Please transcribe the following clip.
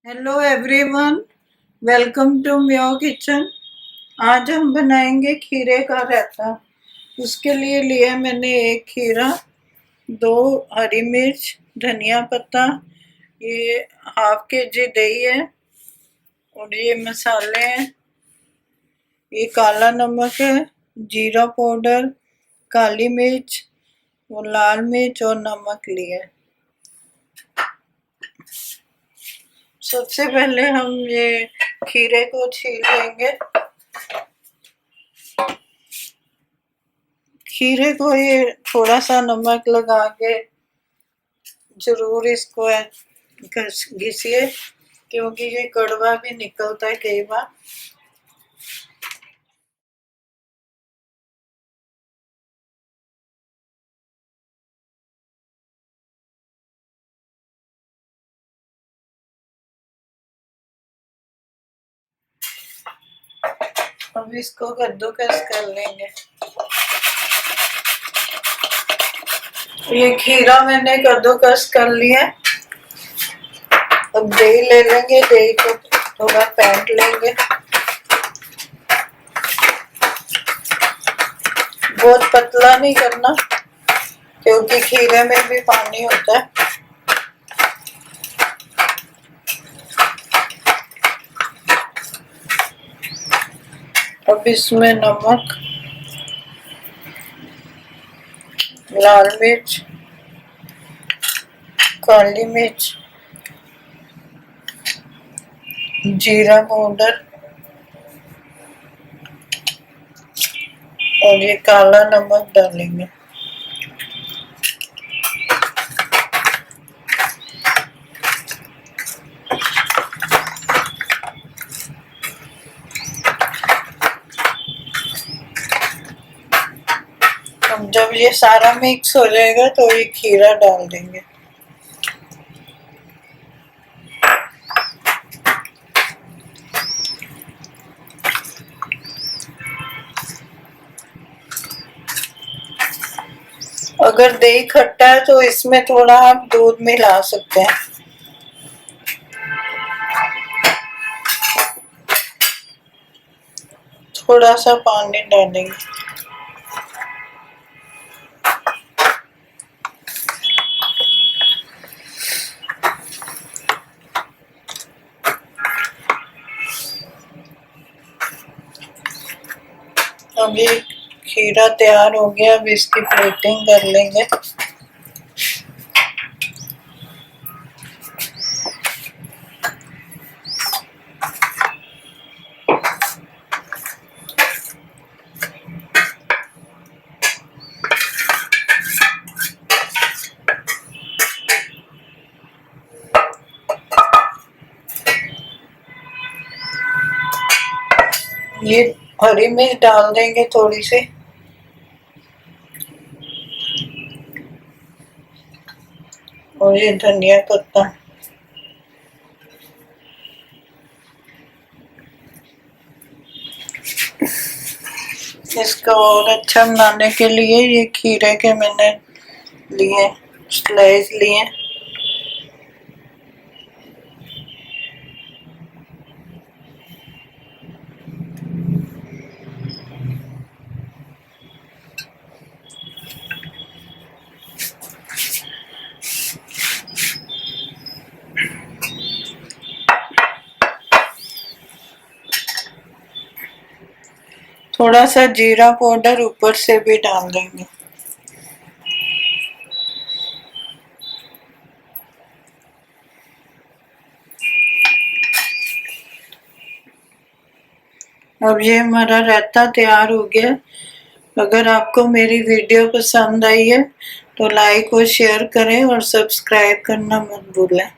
Hello everyone, welcome to my kitchen. आज हम बनाएंगे खीरे का रायता। उसके लिए लिया मैंने एक खीरा, 2 हरी मिर्च, धनिया पत्ता, ये हाफ के-जी दही है और ये मसाले हैं। ये काला नमक है, जीरा पाउडर, काली मिर्च और लाल मिर्च और नमक लिया है। सबसे पहले हम ये खीरे को छील लेंगे। खीरे को ये थोड़ा सा नमक लगा के जरूर इसको घिसिए, क्योंकि ये कड़वा भी निकलता है कई बार। अब इसको कद्दूकस कर लेंगे। ये खीरा मैंने कद्दूकस कर लिया। अब दही ले लेंगे, दही को थोड़ा फेंट लेंगे। बहुत पतला नहीं करना, क्योंकि खीरे में भी पानी होता है। अब इसमें नमक, लाल मिर्च, काली मिर्च, जीरा पाउडर और ये काला नमक डालेंगे। अब जब ये सारा मिक्स हो जाएगा तो ये खीरा डाल देंगे। अगर दही खट्टा है तो इसमें थोड़ा आप दूध मिला सकते हैं। थोड़ा सा पानी डालेंगे। अब ये खीरा तैयार हो गया। अब इसकी प्लेटिंग कर लेंगे। ये हरी मिर्च डाल देंगे थोड़ी सी। और ये धनिया पत्ता। इसको और अच्छा बनाने के लिए ये खीरे के मैंने लिए स्लाइस लिए। थोड़ा सा जीरा पाउडर ऊपर से भी डाल देंगे। अब ये हमारा रायता तैयार हो गया। अगर आपको मेरी वीडियो पसंद आई है तो लाइक और शेयर करें और सब्सक्राइब करना मत भूलें।